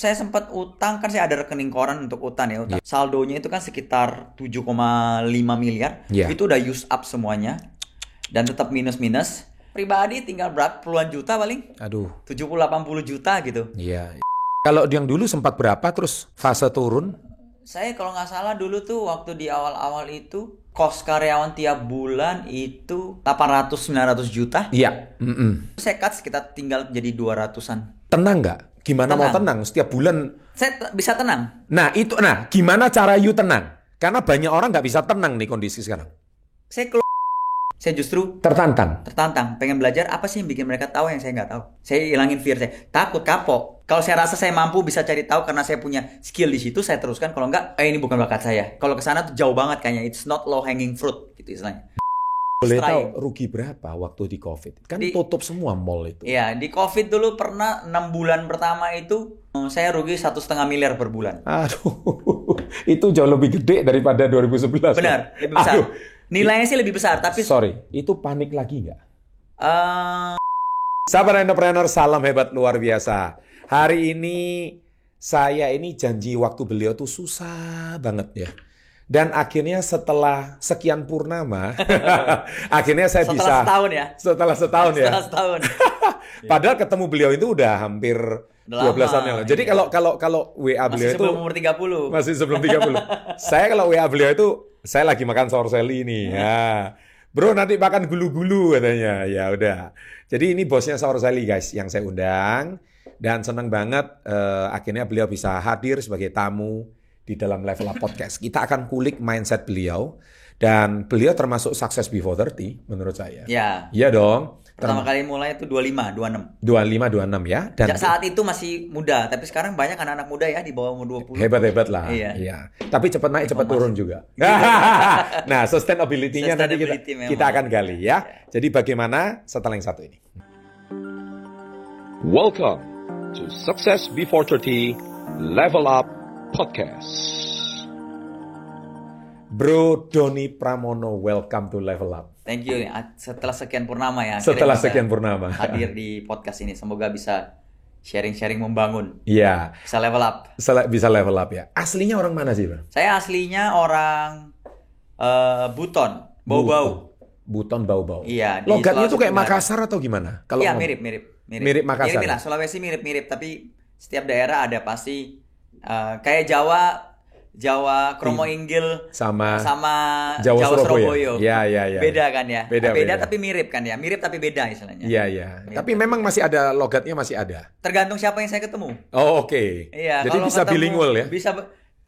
saya sempat utang, kan saya ada rekening koran untuk utang ya, utang. Saldonya itu kan sekitar 7,5 miliar. Itu udah use up semuanya. Dan tetap minus-minus. Pribadi tinggal berapa puluhan juta paling. 70-80 juta gitu. Iya. Kalau yang dulu sempat berapa terus fase turun? Saya kalau nggak salah dulu tuh waktu di awal-awal itu kos karyawan tiap bulan itu 800-900 juta. Iya. Saya cut sekitar tinggal jadi 200-an. Tenang nggak? Gimana mau tenang? Setiap bulan saya bisa tenang. Nah gimana cara you tenang? Karena banyak orang nggak bisa tenang nih kondisi sekarang. Saya justru tertantang, pengen belajar apa sih yang bikin mereka tahu yang saya nggak tahu. Saya hilangin fear, saya takut kapok. Kalau saya rasa saya mampu bisa cari tahu karena saya punya skill di situ, saya teruskan. Kalau enggak, ini bukan bakat saya. Kalau kesana tuh jauh banget kayaknya, it's not low hanging fruit gitu istilahnya. Boleh tahu rugi berapa waktu di COVID? Kan tutup semua mall itu. Iya, di COVID dulu pernah 6 bulan pertama itu saya rugi 1,5 miliar per bulan. Aduh, itu jauh lebih gede daripada 2011. Benar, lebih besar. Nilainya sih lebih besar, tapi itu panik lagi nggak? Sahabat entrepreneur, salam hebat luar biasa. Hari ini saya ini janji waktu beliau tuh susah banget ya. Dan akhirnya setelah sekian purnama, akhirnya saya bisa. Setelah setahun ya. Padahal ketemu beliau itu udah hampir 12 tahun yang lalu. Jadi kalau WA beliau itu sebelum umur 30. Masih sebelum 30. Saya kalau WA beliau itu saya lagi makan sorseli nih. Ya. Bro, nanti makan gulu-gulu katanya. Ya udah. Jadi ini bosnya sorseli guys yang saya undang dan senang banget akhirnya beliau bisa hadir sebagai tamu di dalam Level Up Podcast. Kita akan kulik mindset beliau dan beliau termasuk success before 30 menurut saya. Ya. Iya dong. Pertama kali mulai itu 25, 26. 26 ya. Dan saat itu masih muda, tapi sekarang banyak anak muda ya di bawah umur 20. Hebat-hebat lah. Iya. Tapi cepat naik, cepat turun juga. Nah, sustainability-nya nanti kita akan gali ya. Jadi bagaimana setelah yang satu ini? Welcome to Success Before 30 Level Up Podcast. Bro Doni Pramono, welcome to Level Up. Thank you. Setelah sekian purnama ya. Setelah sekian purnama. Hadir di podcast ini. Semoga bisa sharing-sharing membangun. Iya. Bisa level up. Bisa level up ya. Aslinya orang mana sih, Bro? Saya aslinya orang Buton. Bau-bau. Buton Bau-bau. Iya. Logatnya tuh kayak Makassar atau gimana? Iya, mirip. Mirip Makassar. Mirip lah. Sulawesi mirip-mirip. Tapi setiap daerah ada pasti kayak Jawa Kromo Inggil sama Jawa Surabaya. Iya. Beda kan ya? Beda tapi mirip kan ya? Mirip tapi beda istilahnya. Iya. Tapi memang masih ada logatnya masih ada. Tergantung siapa yang saya ketemu. Oh, oke. Iya, jadi bisa bilingual ya? Bisa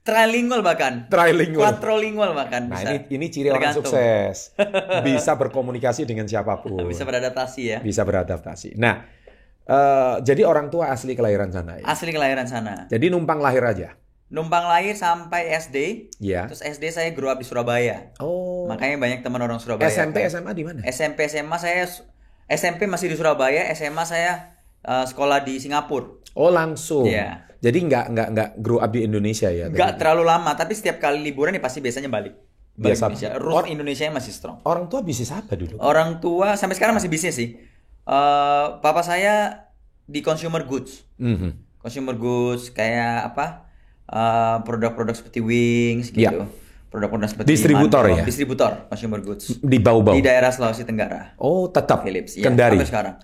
trilingual bahkan. Quadrilingual bahkan. Nah, bisa. ini ciri orang sukses. Bisa berkomunikasi dengan siapapun. Bisa beradaptasi ya. Bisa beradaptasi. Nah, jadi orang tua asli kelahiran sana ya? Asli kelahiran sana. Jadi numpang lahir aja? Numpang lahir sampai SD. Iya. Terus SD saya grow up di Surabaya. Oh. Makanya banyak teman orang Surabaya. SMP, SMA di mana? SMP, SMA saya SMP masih di Surabaya, SMA saya sekolah di Singapura. Oh, langsung. Iya. Jadi nggak grow up di Indonesia ya? Nggak terlalu lama, tapi setiap kali liburan nih pasti biasanya balik. Biasa. Indonesia. Root Indonesia masih strong. Orang tua bisnis apa dulu? Orang tua sampai sekarang masih bisnis sih. Papa saya di consumer goods. Consumer goods kayak apa? Produk-produk seperti Wings gitu. Ya. Produk-produk seperti distributor ya? Distributor consumer goods. Di Bau-Bau. Di daerah Sulawesi Tenggara. Oh, tetap Philips. Kendari. Sampai sekarang.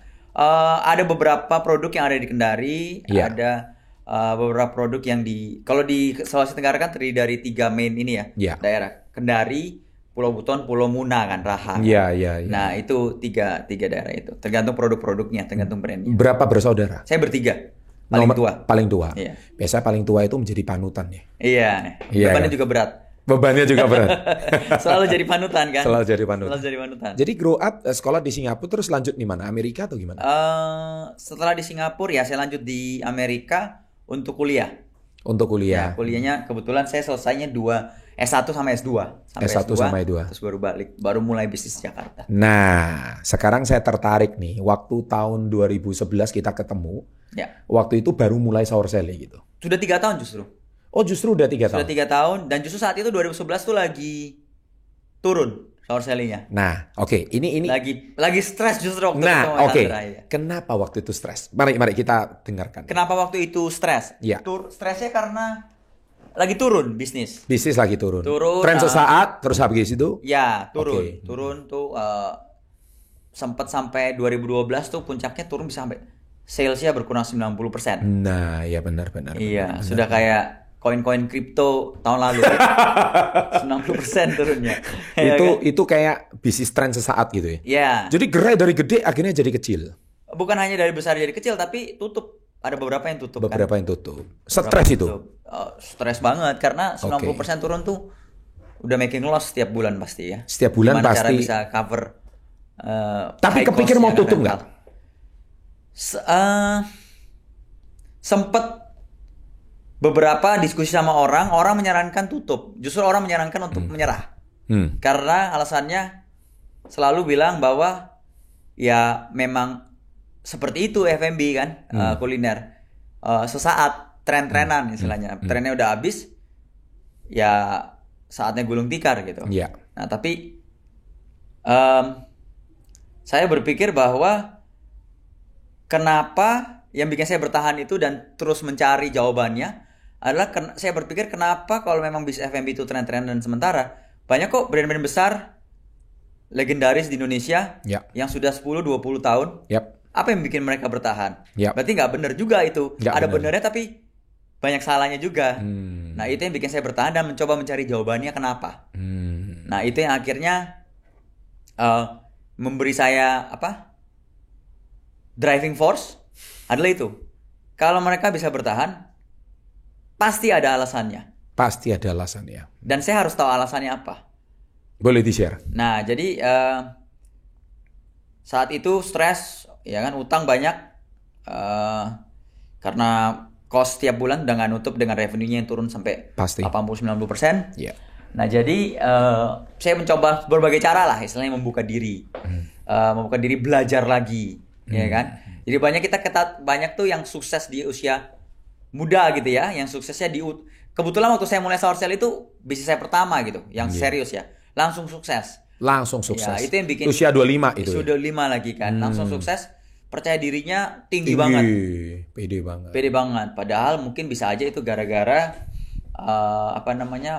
Ada beberapa produk yang ada di Kendari, ada beberapa produk yang kalau di Sulawesi Tenggara kan terdiri dari 3 main ini ya. Daerah Kendari, Pulau Buton, Pulau Muna kan, Raha. Iya. Nah, itu tiga daerah itu. Tergantung produk-produknya, tergantung brandnya. Berapa bersaudara? Saya bertiga. Paling tua. Iya. Biasanya paling tua itu menjadi panutan ya. Iya. Bebannya juga berat. Bebannya juga berat. Selalu jadi panutan kan? Selalu jadi panutan. Jadi grow up sekolah di Singapura terus lanjut di mana? Amerika atau gimana? Setelah di Singapura ya saya lanjut di Amerika untuk kuliah. Ya, kuliahnya kebetulan saya selesainya S1 sama S2. S1 sama S2. Terus baru mulai bisnis di Jakarta. Nah, sekarang saya tertarik nih. Waktu tahun 2011 kita ketemu. Ya. Waktu itu baru mulai sorseli gitu. Sudah 3 tahun justru. Oh, justru udah 3 tahun. Sudah 3 tahun dan justru saat itu 2011 tuh lagi turun Sour Sally-nya. Nah, oke, ini lagi stres justru waktu itu. Nah, oke. Kenapa waktu itu stres? Mari kita dengarkan. Kenapa waktu itu stres? Ya. Stresnya karena lagi turun bisnis. Bisnis lagi turun. Tren sesaat, terus habis itu? Ya, turun. Okay. Turun tuh sempat sampai 2012 tuh puncaknya turun bisa sampai salesnya berkurang 90%. Nah, ya benar. Iya, sudah kayak koin-koin kripto tahun lalu. 90% turunnya. Itu kayak bisnis tren sesaat gitu ya? Iya. Jadi gerai dari gede akhirnya jadi kecil? Bukan hanya dari besar jadi kecil, tapi tutup. Ada beberapa yang tutup. Stres itu? Stres banget, karena 90% turun tuh udah making loss setiap bulan pasti ya. Setiap bulan gimana pasti. Cara bisa cover. Tapi kepikir mau tutup nggak? Sempet beberapa diskusi sama orang menyarankan tutup. Justru orang menyarankan untuk menyerah. Karena alasannya selalu bilang bahwa ya memang seperti itu F&B kan, kuliner. Sesaat, tren-trenan istilahnya. Trennya udah habis, ya saatnya gulung tikar gitu. Yeah. Nah tapi saya berpikir bahwa kenapa yang bikin saya bertahan itu dan terus mencari jawabannya adalah saya berpikir kenapa kalau memang bisnis F&B itu tren-tren dan sementara, banyak kok brand-brand besar legendaris di Indonesia yang sudah 10-20 tahun. Apa yang bikin mereka bertahan? Berarti nggak benar juga itu. Ada benernya tapi banyak salahnya juga. Nah itu yang bikin saya bertahan dan mencoba mencari jawabannya kenapa. Nah itu yang akhirnya memberi saya driving force adalah itu. Kalau mereka bisa bertahan, pasti ada alasannya. Dan saya harus tahu alasannya apa. Boleh di-share? Nah, jadi saat itu stres, ya kan, utang banyak karena cost tiap bulan udah nggak nutup dengan revenue-nya yang turun sampai 80-90%. Yeah. Nah, jadi saya mencoba berbagai cara lah, istilahnya membuka diri, belajar lagi, ya kan. Jadi banyak tuh yang sukses di usia muda gitu ya, yang suksesnya kebetulan waktu saya mulai Sour Sally itu bisnis saya pertama gitu, yang serius ya, langsung sukses. Ya, itu yang bikin usia 25 itu. Usia 25 lagi kan, langsung sukses, percaya dirinya tinggi banget. Pede banget. Padahal mungkin bisa aja itu gara-gara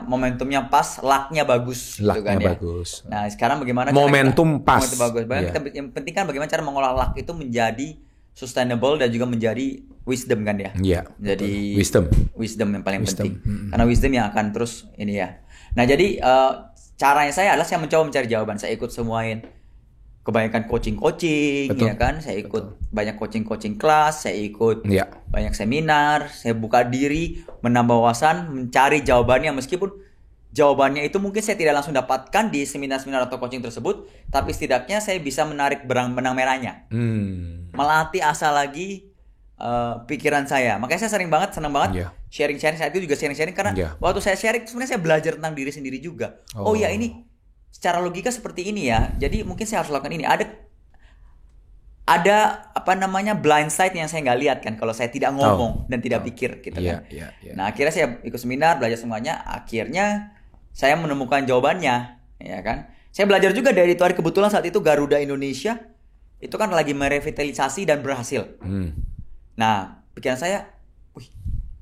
momentumnya pas, lucknya bagus. Bagus. Nah sekarang bagaimana? Momentum pas. Momentum bagus. Yang penting kan bagaimana cara mengolah luck itu menjadi sustainable dan juga menjadi wisdom kan ya. Iya. Jadi wisdom yang paling penting. Karena wisdom yang akan terus ini ya. Nah jadi caranya saya adalah saya mencoba mencari jawaban. Saya ikut semuain kebanyakan coaching ya kan. Saya ikut banyak coaching kelas. Saya ikut banyak seminar. Saya buka diri, menambah wawasan, mencari jawabannya meskipun jawabannya itu mungkin saya tidak langsung dapatkan di seminar-seminar atau coaching tersebut, tapi setidaknya saya bisa menarik benang merahnya. Melatih asa lagi pikiran saya. Makanya saya senang banget sharing saat itu juga sharing karena waktu saya sharing sebenarnya saya belajar tentang diri sendiri juga. Oh ya ini secara logika seperti ini ya. Jadi mungkin saya harus lakukan ini. Ada blind side yang saya nggak lihat kan kalau saya tidak ngomong dan tidak pikir gitu kan. Nah akhirnya saya ikut seminar, belajar semuanya. Akhirnya saya menemukan jawabannya, ya kan. Saya belajar juga dari itu. Kebetulan saat itu Garuda Indonesia itu kan lagi merevitalisasi dan berhasil. Nah pikiran saya,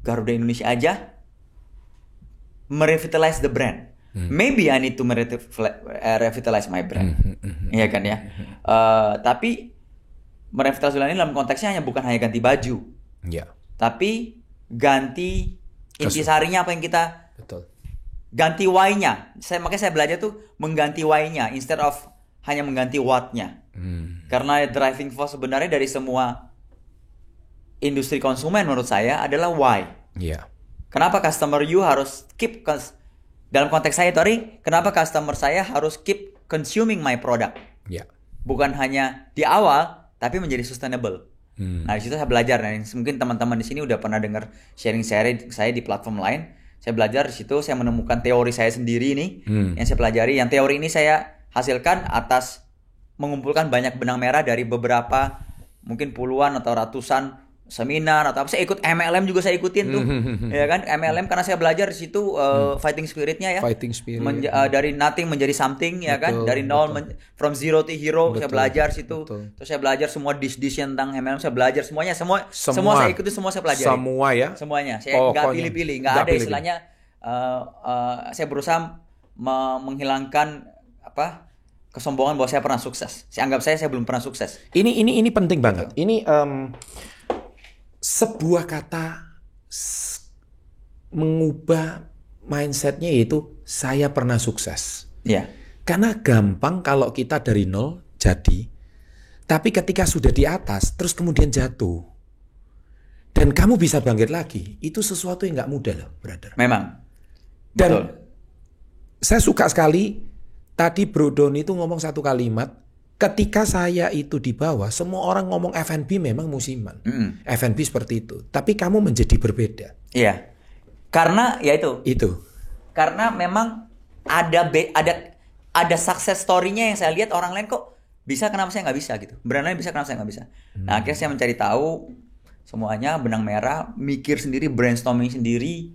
Garuda Indonesia aja merevitalize the brand. Maybe I need to revitalize my brand, ya kan ya. Tapi merevitalisasi ini dalam konteksnya bukan hanya ganti baju, tapi ganti intisarinya apa yang kita ganti why-nya. Makanya saya belajar tuh mengganti why-nya instead of hanya mengganti what-nya. Karena driving force sebenarnya dari semua industri konsumen menurut saya adalah why. Kenapa customer you harus keep dalam konteks saya kenapa customer saya harus keep consuming my product? Bukan hanya di awal tapi menjadi sustainable. Nah, di situ saya belajar. Nah, mungkin teman-teman di sini udah pernah dengar sharing saya di platform lain. Saya belajar di situ, saya menemukan teori saya sendiri nih yang saya pelajari. Yang teori ini saya hasilkan atas mengumpulkan banyak benang merah dari beberapa mungkin puluhan atau ratusan seminar atau apa, saya ikut MLM juga saya ikutin tuh. Ya kan, MLM karena saya belajar di situ fighting spiritnya ya. Fighting spirit. Dari nothing menjadi something ya kan, dari nol from zero to hero. Saya belajar situ. Terus saya belajar semua dish tentang MLM, saya belajar semuanya, semua saya ikuti, semua saya pelajari. Semua ya. Semuanya. Saya nggak pilih-pilih, nggak ada istilahnya. Saya berusaha menghilangkan kesombongan bahwa saya pernah sukses. Saya anggap saya belum pernah sukses. Ini penting banget. Ini sebuah kata mengubah mindsetnya, yaitu saya pernah sukses. Ya. Karena gampang kalau kita dari nol jadi, tapi ketika sudah di atas terus kemudian jatuh dan kamu bisa bangkit lagi, itu sesuatu yang nggak mudah loh, brother. Memang. Dan Betul. Saya suka sekali tadi Bro Don itu ngomong satu kalimat, ketika saya itu di bawah, semua orang ngomong F&B memang musiman. F&B seperti itu. Tapi kamu menjadi berbeda. Iya. Karena ya itu. Karena memang ada success story-nya yang saya lihat orang lain kok bisa, kenapa saya nggak bisa gitu. Brand lain bisa, kenapa saya nggak bisa. Nah, akhirnya saya mencari tahu semuanya, benang merah, mikir sendiri, brainstorming sendiri.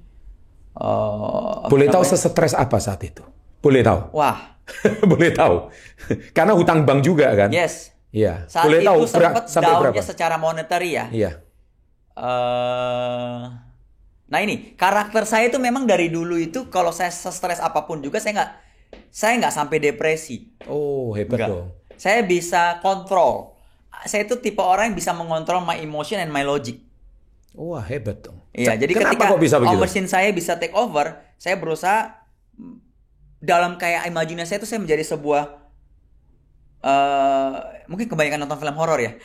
Boleh tahu sestres apa saat itu? Boleh tahu? Wah. Boleh tahu. Karena hutang bank juga kan? Yes. Iya. Saat boleh itu tahu sempat sampai down-nya berapa? secara monetary ya. Iya. Nah ini karakter saya itu memang dari dulu itu kalau saya stres apapun juga saya nggak sampai depresi. Oh, hebat dong. Saya bisa kontrol. Saya itu tipe orang yang bisa mengontrol my emotion and my logic. Wah, hebat dong. Iya, jadi ketika mesin saya bisa take over, saya berusaha dalam kayak imajinasi itu saya menjadi sebuah mungkin kebanyakan nonton film horor ya.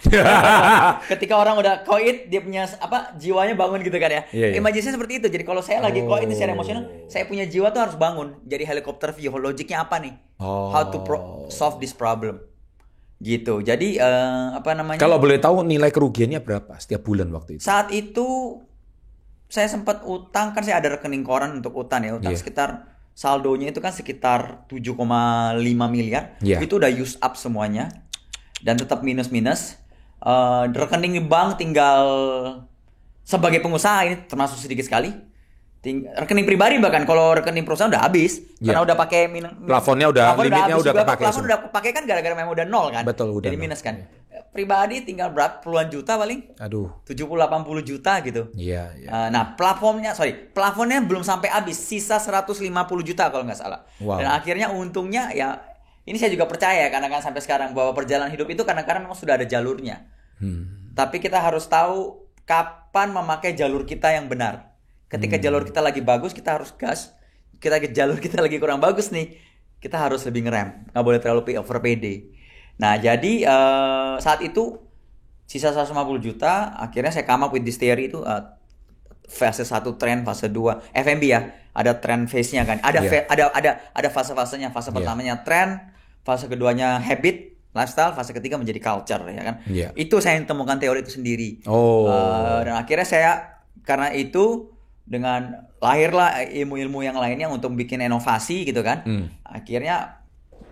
Ketika orang udah koit, dia punya jiwanya bangun gitu kan ya. Imajinasi seperti itu. Jadi kalau saya lagi koit secara emosional, saya punya jiwa tuh harus bangun. Jadi helikopter view, logiknya apa nih? How to solve this problem. Gitu. Jadi kalau boleh tahu nilai kerugiannya berapa setiap bulan waktu itu? Saat itu saya sempat utang, kan saya ada rekening koran untuk utang ya, sekitar saldonya itu kan sekitar 7,5 miliar. Itu udah use up semuanya dan tetap minus-minus. Rekening bank tinggal, sebagai pengusaha ini termasuk sedikit sekali. Rekening pribadi bahkan, kalau rekening perusahaan udah habis karena udah pakai plafonnya limitnya udah kepake. Plafon udah kepake kan gara-gara memang udah nol kan. Betul, udah jadi minus kan. Pribadi tinggal puluhan juta paling. 70-80 juta gitu. Iya. Nah, plafonnya belum sampai habis, sisa 150 juta kalau nggak salah. Wow. Dan akhirnya untungnya ya, ini saya juga percaya karena kan sampai sekarang bahwa perjalanan hidup itu kadang-kadang memang sudah ada jalurnya. Tapi kita harus tahu kapan memakai jalur kita yang benar. Ketika jalur kita lagi bagus, kita harus gas. Jalur kita lagi kurang bagus nih, kita harus lebih ngerem. Nggak boleh terlalu over PD. Nah, jadi saat itu sisa 150 juta, akhirnya saya come up with this theory itu fase 1 trend, fase 2 F&B ya. Ada trend phase-nya kan. Ada fase-fasenya. Fase pertamanya trend, fase keduanya habit, lifestyle, fase ketiga menjadi culture ya kan. Itu saya temukan teori itu sendiri. Dan akhirnya saya karena itu dengan lahirlah ilmu-ilmu yang lainnya untuk bikin inovasi gitu kan. Akhirnya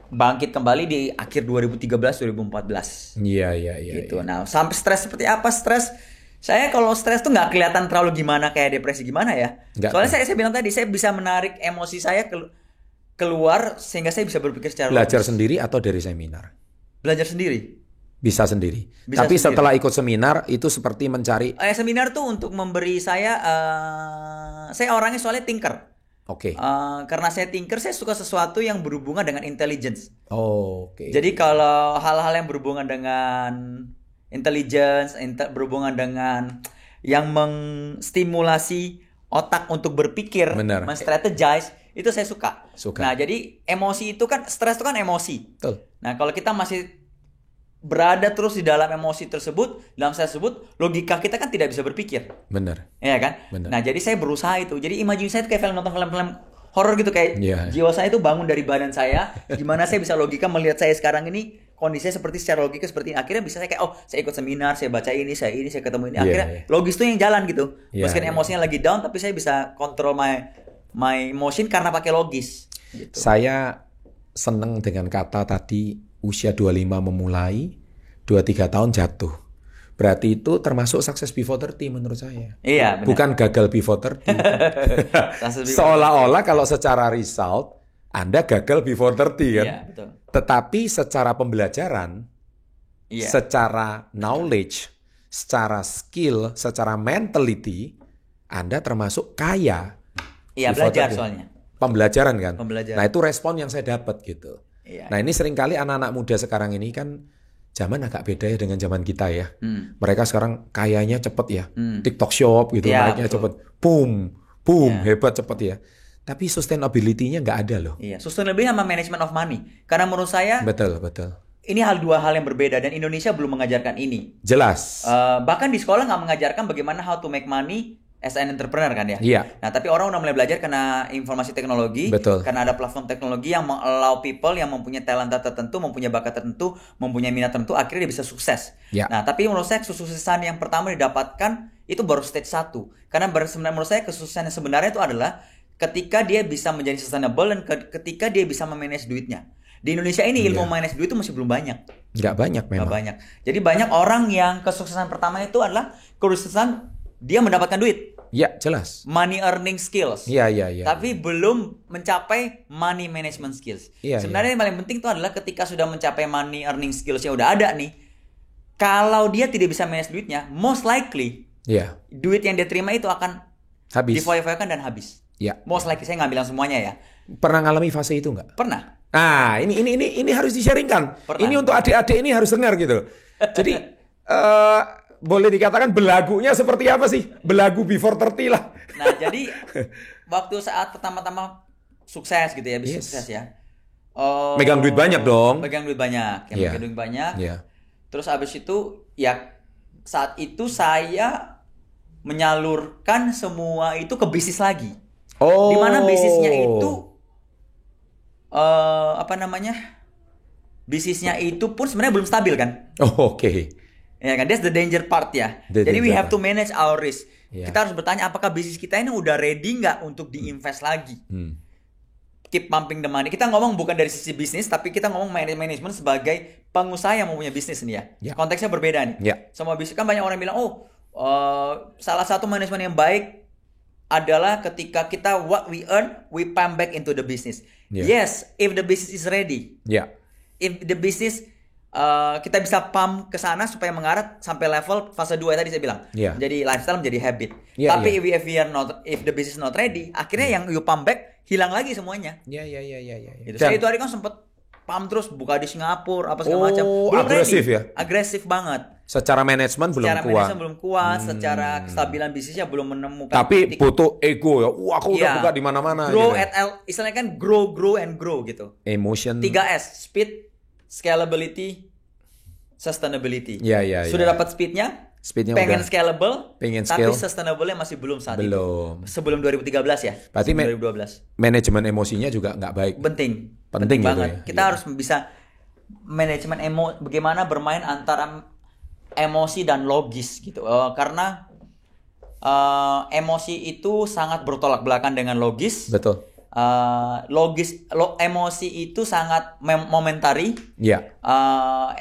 bangkit kembali di akhir 2013-2014. Iya. Gitu. Nah, sampai stres seperti apa? Saya kalau stres tuh nggak kelihatan terlalu gimana kayak depresi gimana ya. Soalnya saya bilang tadi, saya bisa menarik emosi saya keluar sehingga saya bisa berpikir secara belajar sendiri atau dari seminar? Belajar sendiri. Bisa sendiri. Tapi setelah ikut seminar itu seperti mencari. Seminar tuh untuk memberi saya orangnya soalnya thinker. Karena saya thinker, saya suka sesuatu yang berhubungan dengan intelligence. Jadi kalau hal-hal yang berhubungan dengan intelligence, berhubungan dengan yang mengstimulasi otak untuk berpikir, men-strategize, itu saya suka. Nah, jadi emosi itu kan, stres itu kan emosi. Betul. Nah, kalau kita masih berada terus di dalam emosi tersebut, dalam saya sebut, logika kita kan tidak bisa berpikir. Benar. Iya kan? Benar. Nah, jadi saya berusaha itu. Jadi imajinasi saya itu kayak nonton film-film horor gitu, kayak jiwa saya itu bangun dari badan saya. Gimana saya bisa logika melihat saya sekarang ini kondisinya seperti secara logika seperti ini. Akhirnya bisa saya kayak saya ikut seminar, saya baca ini, saya ketemu ini. Akhirnya logis tuh yang jalan gitu. Meskipun emosinya lagi down, tapi saya bisa kontrol my emotion karena pakai logis. Gitu. Saya seneng dengan kata tadi, usia 25 memulai, 23 tahun jatuh. Berarti itu termasuk sukses before 30 menurut saya. Iya, benar. Bukan gagal before 30. Seolah-olah kalau secara result Anda gagal before 30 kan. Iya, betul. Tetapi secara pembelajaran, secara knowledge, secara skill, secara mentality, Anda termasuk kaya. Iya, belajar soalnya. Pembelajaran kan. Pembelajaran. Nah, itu respon yang saya dapat gitu. Iya. Nah, ini seringkali anak-anak muda sekarang ini kan zaman agak beda ya dengan zaman kita ya. Mereka sekarang kayanya cepet ya. TikTok Shop gitu, naiknya cepet. Boom, hebat cepet ya. Tapi sustainability-nya nggak ada loh. Iya, sustainability sama management of money. Karena menurut saya Betul. ini dua hal yang berbeda dan Indonesia belum mengajarkan ini. Jelas. Bahkan di sekolah nggak mengajarkan bagaimana how to make money as an entrepreneur kan ya. Iya. Nah, tapi orang udah mulai belajar karena informasi teknologi. Betul. Karena ada platform teknologi yang allow people yang mempunyai talenta tertentu, mempunyai bakat tertentu, mempunyai minat tertentu, akhirnya dia bisa sukses. Ya. Nah, tapi menurut saya kesuksesan yang pertama didapatkan itu baru stage 1. Karena sebenarnya menurut saya kesuksesan yang sebenarnya itu adalah ketika dia bisa menjadi sustainable dan ketika dia bisa memanage duitnya. Di Indonesia ini ilmu manage duit itu masih belum banyak. Nggak banyak memang. Nggak banyak. Jadi banyak orang yang kesuksesan pertama itu adalah kesuksesan dia mendapatkan duit. Ya, jelas. Money earning skills. Iya. Tapi belum mencapai money management skills. Iya, Sebenarnya yang paling penting itu adalah ketika sudah mencapai money earning skills yang udah ada nih, kalau dia tidak bisa manage duitnya, most likely duit yang dia terima itu akan habis. difoya-foyakan dan habis. Ya. Most likely, saya nggak bilang semuanya ya. Pernah ngalami fase itu nggak? Pernah. Nah, ini harus di-sharingkan. Pernah. Ini untuk adik-adik ini harus dengar gitu. Jadi boleh dikatakan belagunya seperti apa sih? Belagu before 30 lah. Nah, jadi waktu saat pertama-tama sukses gitu ya, bisa sukses ya. Megang duit banyak dong. Megang duit banyak. Megang duit banyak. Terus abis itu ya saat itu saya menyalurkan semua itu ke bisnis lagi. Dimana bisnisnya itu bisnisnya itu pun sebenarnya belum stabil kan. Oke. Ya kan, that's the danger part ya. Jadi we have to manage our risk. Kita harus bertanya apakah bisnis kita ini udah ready nggak untuk diinvest lagi. Keep pumping the money. Kita ngomong bukan dari sisi bisnis, tapi kita ngomong manajemen sebagai pengusaha yang mempunyai bisnis nih ya. Konteksnya berbeda nih. Semua bisnis kan banyak orang bilang, salah satu manajemen yang baik adalah ketika kita what we earn, we pump back into the business. Yes, if the business is ready. If the business kita bisa pump ke sana supaya mengarah sampai level fase 2 tadi saya bilang. Jadi lifestyle menjadi habit. Tapi if the business not ready, akhirnya yang you pump back hilang lagi semuanya. Gitu. Saya itu hari kan sempet pump terus buka di Singapura apa segala macam. Belum agresif ready. Ya. Agresif banget. Secara manajemen belum kuat. Secara kestabilan bisnisnya belum menemukan. Tapi butuh ego ya. Aku udah buka di mana-mana. Grow gitu. at istilahnya kan grow and grow gitu. Emotion. 3S, speed, scalability, sustainability. Sudah dapat speednya pengen udah. scalable, tapi scale. sustainable-nya masih belum saat belum. itu. Sebelum 2013 ya. Berarti 2012. Manajemen emosinya juga nggak baik. Penting gitu banget. Ya. Kita harus bisa manajemen bagaimana bermain antara emosi dan logis gitu. Karena emosi itu sangat bertolak belakang dengan logis. Betul. Emosi itu sangat momentari.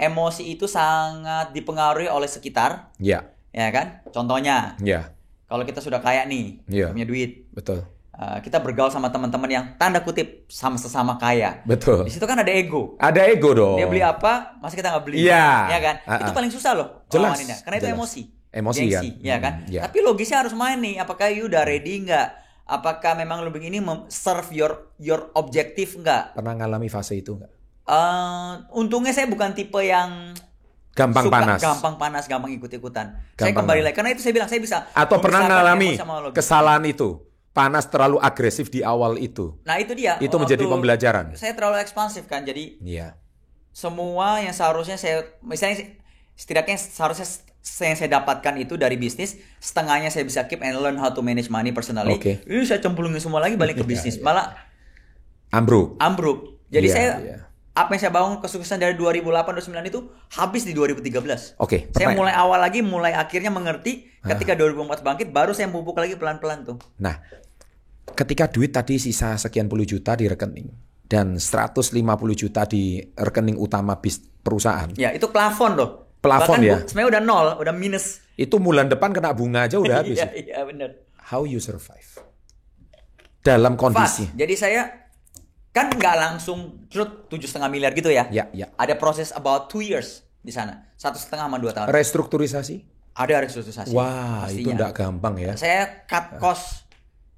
Emosi itu sangat dipengaruhi oleh sekitar. Ya kan? Contohnya. Kalau kita sudah kaya nih, punya duit. Betul. Kita bergaul sama teman-teman yang tanda kutip sama-sama kaya. Betul. Di situ kan ada ego. Ada ego dong. Dia beli apa, masa kita nggak beli? Ya kan? Itu paling susah loh. Jelas. Karena itu emosi. Emosi kan. Ya kan? Tapi logisnya harus main nih. Apakah you udah ready nggak? Apakah memang lu begini serve your objektif nggak? Pernah ngalami fase itu nggak? Untungnya saya bukan tipe yang gampang panas, gampang ikut-ikutan. Saya kembali lagi karena itu saya bilang saya bisa. Atau pernah ngalami kesalahan itu, panas terlalu agresif di awal itu. Nah itu dia. Itu menjadi pembelajaran. Saya terlalu ekspansif kan, jadi semua yang seharusnya misalnya setidaknya seharusnya yang saya dapatkan itu dari bisnis, setengahnya saya bisa keep and learn how to manage money personally. Ini saya cemplungin semua lagi balik ke bisnis, malah ambruk. Jadi apa yang saya bangun kesuksesan dari 2008-2009 itu habis di 2013. Saya mulai akhirnya mengerti ketika 2004 bangkit, baru saya pupuk lagi pelan-pelan tuh. Nah, ketika duit tadi sisa sekian puluh juta di rekening dan 150 juta di rekening utama perusahaan. Ya, itu plafon loh. Plafon ya. Sebenarnya udah nol, udah minus. Itu bulan depan kena bunga aja udah habis. Iya benar. How you survive dalam kondisi? Jadi saya kan nggak langsung 7,5 miliar gitu ya. Ya. Ada proses about 2 years di sana, 1,5 sama 2 tahun. Restrukturisasi? Ada restrukturisasi. Wah, pastinya. itu nggak gampang ya. Saya cut cost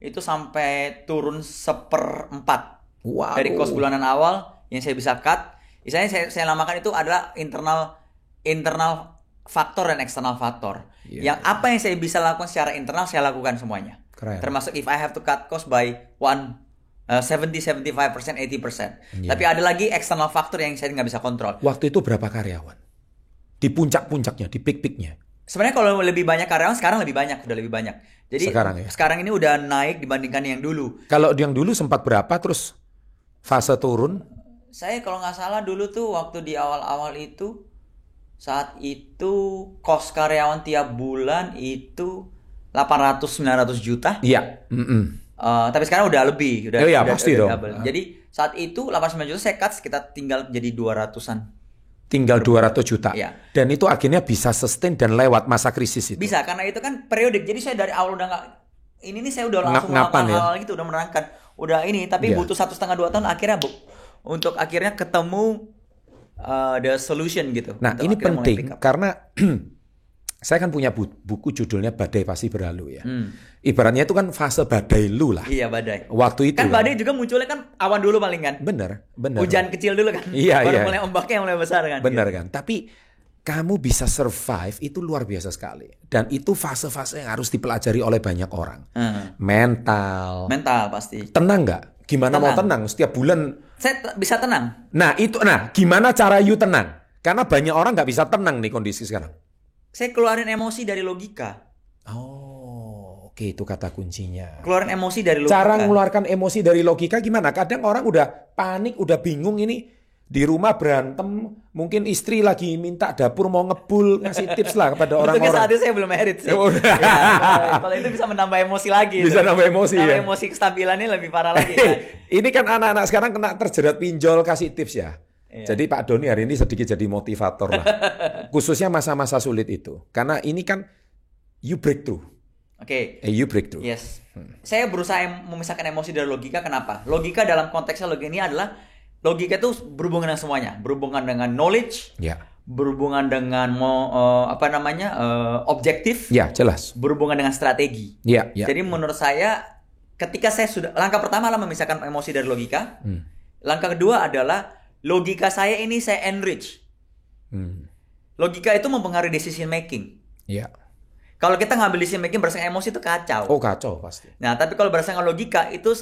itu sampai turun 1/4. Wow. Dari cost bulanan awal yang saya bisa cut. Misalnya saya namakan itu adalah internal faktor dan eksternal faktor. Yeah. Yang apa yang saya bisa lakukan secara internal saya lakukan semuanya. Keren. Termasuk if I have to cut cost by 70-75%, 80%. Yeah. Tapi ada lagi eksternal faktor yang saya nggak bisa kontrol. Waktu itu berapa karyawan? Di puncak-puncaknya, di peak-peaknya? Sebenarnya kalau lebih banyak karyawan sekarang lebih banyak, udah lebih banyak. Jadi sekarang ini udah naik dibandingkan yang dulu. Kalau yang dulu sempat berapa terus fase turun? Saya kalau nggak salah dulu tuh waktu di awal-awal itu, saat itu cost karyawan tiap bulan itu 800-900 juta. Iya. Tapi sekarang udah lebih. Udah pasti dong. Jadi saat itu 8-9 juta saya cut, kita tinggal jadi 200-an. Tinggal 200 juta. Ya. Dan itu akhirnya bisa sustain dan lewat masa krisis itu. Bisa, karena itu kan periodik. Jadi saya dari awal udah nggak, ini nih saya udah langsung melakukan hal gitu, udah menerangkan. Udah ini, tapi butuh 1,5-2 tahun akhirnya untuk akhirnya ketemu the solution gitu. Nah ini penting karena saya kan punya buku judulnya Badai Pasti Berlalu ya. Ibaratnya itu kan fase badai lu lah. Iya badai. Waktu itu kan badai juga munculnya kan awan dulu paling kan. Bener. Hujan kecil dulu kan. Iya. Baru mulai ombaknya mulai besar kan. Bener kan. Tapi kamu bisa survive itu luar biasa sekali. Dan itu fase-fase yang harus dipelajari oleh banyak orang. Mental pasti. Tenang nggak? Gimana mau tenang? Setiap bulan saya bisa tenang. Nah gimana cara you tenang? Karena banyak orang nggak bisa tenang nih kondisi sekarang. Saya keluarin emosi dari logika. Oh, oke, itu kata kuncinya. Keluarin emosi dari logika. Cara mengeluarkan emosi dari logika gimana? Kadang orang udah panik, udah bingung ini di rumah berantem, mungkin istri lagi minta dapur mau ngebul, ngasih tips lah kepada orang-orang. Untuk saat itu saya belum married sih. Kalau itu bisa menambah emosi lagi. Bisa nambah emosi ya. Emosi kestabilannya lebih parah lagi. Kan? Ini kan anak-anak sekarang kena terjerat pinjol, kasih tips ya. Iya. Jadi Pak Doni hari ini sedikit jadi motivator lah. Khususnya masa-masa sulit itu. Karena ini kan you breakthrough. Oke. You breakthrough. Yes. Saya berusaha memisahkan emosi dari logika. Kenapa? Logika dalam konteksnya logika ini adalah logika itu berhubungan dengan semuanya. Berhubungan dengan knowledge. Ya. Berhubungan dengan objektif. Ya, jelas. Berhubungan dengan strategi. Ya. Jadi menurut saya ketika saya sudah langkah pertama adalah memisahkan emosi dari logika. Langkah kedua adalah logika saya ini saya enrich. Logika itu mempengaruhi decision making. Iya. Kalau kita ngambil decision making berdasarkan emosi itu kacau. Oh kacau pasti. Nah tapi kalau berdasarkan logika itu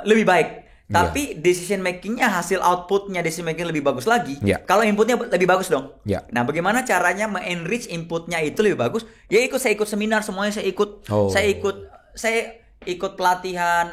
lebih baik. Tapi decision makingnya hasil outputnya decision making lebih bagus lagi. Kalau inputnya lebih bagus dong. Nah bagaimana caranya me-enrich inputnya itu lebih bagus? Ya saya ikut seminar semuanya saya ikut. Saya ikut pelatihan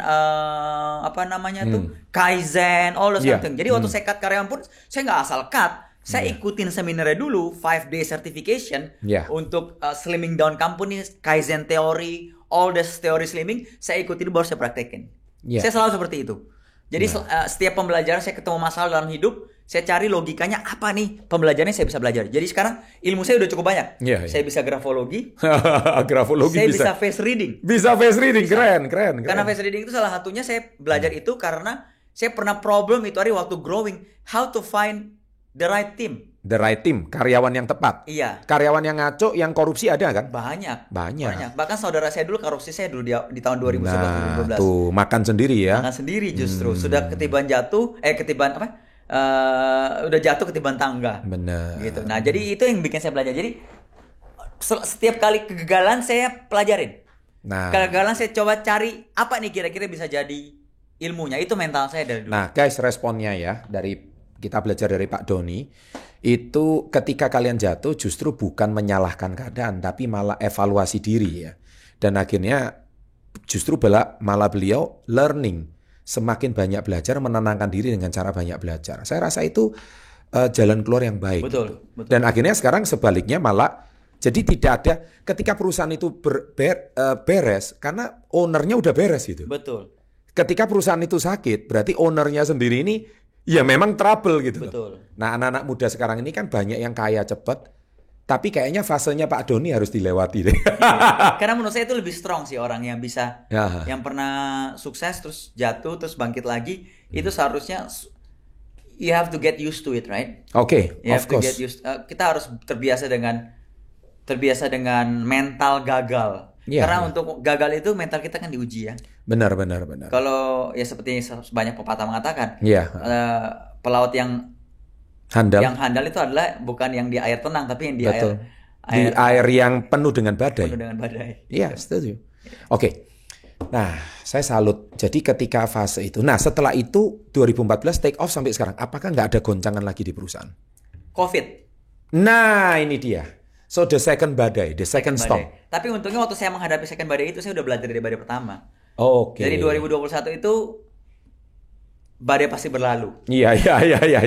Kaizen, all those things. Jadi waktu saya cut karyawan pun saya nggak asal cut, saya ikutin seminarnya dulu 5-day certification untuk slimming down company, Kaizen teori, all this teori slimming saya ikutin baru saya praktekin. Saya selalu seperti itu. Jadi setiap pembelajaran saya ketemu masalah dalam hidup, saya cari logikanya apa nih pembelajarannya saya bisa belajar. Jadi sekarang ilmu saya udah cukup banyak. Saya bisa grafologi. Grafologi saya bisa face reading. Bisa face reading, keren. Karena face reading itu salah satunya saya belajar itu karena saya pernah problem itu hari waktu growing, how to find the right team. The right team, karyawan yang tepat. Iya. Karyawan yang ngaco, yang korupsi ada kan? Banyak. Bahkan saudara saya dulu korupsi saya dulu di tahun 2011 2012. Tuh, makan sendiri ya. Makan sendiri justru. Sudah ketiban udah jatuh ketiban tangga. Benar. Gitu. Nah, jadi itu yang bikin saya belajar. Jadi setiap kali kegagalan saya pelajarin. Nah, kegagalan saya coba cari apa nih kira-kira bisa jadi ilmunya. Itu mental saya dari dulu. Nah, guys, responnya ya dari kita belajar dari Pak Doni, itu ketika kalian jatuh justru bukan menyalahkan keadaan, tapi malah evaluasi diri ya. Dan akhirnya justru malah beliau learning, semakin banyak belajar, menenangkan diri dengan cara banyak belajar. Saya rasa itu jalan keluar yang baik. Betul. Dan akhirnya sekarang sebaliknya malah, jadi tidak ada ketika perusahaan itu beres, karena ownernya udah beres gitu. Betul. Ketika perusahaan itu sakit, berarti ownernya sendiri ini Ya memang trouble gitu. Betul. Nah anak-anak muda sekarang ini kan banyak yang kaya cepet, tapi kayaknya fasenya Pak Doni harus dilewati deh. Karena menurut saya itu lebih strong sih orang yang bisa, Ya. yang pernah sukses terus jatuh terus bangkit lagi, itu seharusnya you have to get used to it, right? Oke, You of have to course. get used. Kita harus terbiasa dengan mental gagal. Iya, Karena iya. untuk gagal itu mental kita kan diuji ya. Benar. Kalau ya seperti banyak pepatah mengatakan, Iya. pelaut yang Handal. handal itu adalah bukan yang di air tenang tapi yang di Betul. Di air yang penuh dengan badai. penuh dengan badai. Iya, setuju. Oke. Nah, saya salut. Jadi ketika fase itu, nah setelah itu 2014 take off sampai sekarang, apakah nggak ada goncangan lagi di perusahaan? COVID. Nah, ini dia. So the second badai, the second storm. Badai. Tapi untungnya waktu saya menghadapi second badai itu saya udah belajar dari badai pertama. Oke. Jadi 2021 itu badai pasti berlalu. Iya.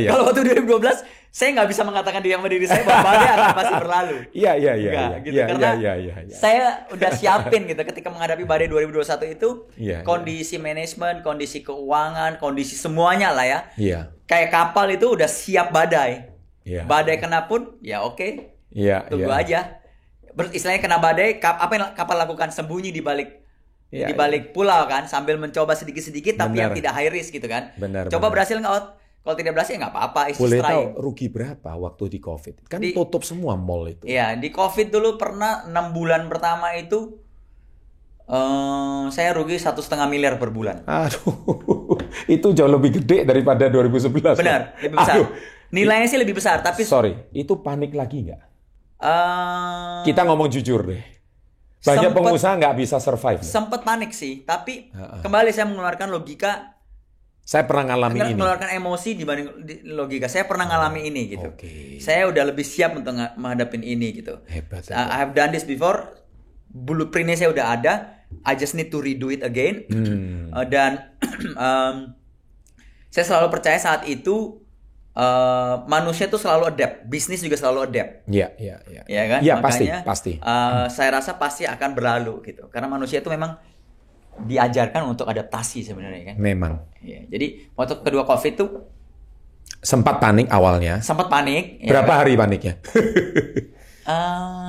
Kalau waktu 2012 saya nggak bisa mengatakan diri sama diri saya bahwa badai akan pasti berlalu. Iya. Enggak, gitu. Karena saya udah siapin gitu ketika menghadapi badai 2021 itu, Iya, kondisi manajemen, kondisi keuangan, kondisi semuanya lah ya. Iya. Kayak kapal itu udah siap badai. Iya. Badai kena pun ya oke. Iya. Tunggu aja. Istilahnya kena badai, apa yang kapal lakukan? Sembunyi di balik Iya, di balik pulau kan, sambil mencoba sedikit-sedikit tapi yang Benar. tidak high risk gitu kan. Benar, Coba benar. berhasil nggak? Kalau tidak berhasil ya nggak apa-apa, isi Boleh trying. tahu rugi berapa waktu di COVID? Kan tutup semua mall itu. Iya, di COVID dulu pernah 6 bulan pertama itu saya rugi 1,5 miliar per bulan. Aduh, itu jauh lebih gede daripada 2011. Benar, lebih besar. Aduh. Nilainya sih lebih besar, tapi Sorry, itu panik lagi nggak? eh, Kita ngomong jujur deh. Banyak Sempet- pengusaha nggak bisa survive. sempet panik sih, tapi kembali saya mengeluarkan logika, Saya pernah ngalami ini. mengeluarkan emosi dibanding logika. Saya pernah ngalami ini gitu. Oke. Saya udah lebih siap untuk menghadapi ini gitu. Hebat. I have done this before. Blueprintnya saya udah ada. I just need to redo it again. Dan saya selalu percaya saat itu manusia tuh selalu adapt. Bisnis juga selalu adapt. Iya. Ya kan? Iya, Makanya, pasti. saya rasa pasti akan berlalu gitu. Karena manusia itu memang diajarkan untuk adaptasi sebenarnya kan. Memang. Ya, jadi waktu kedua COVID tuh Sempat panik awalnya. sempat panik. Berapa hari paniknya?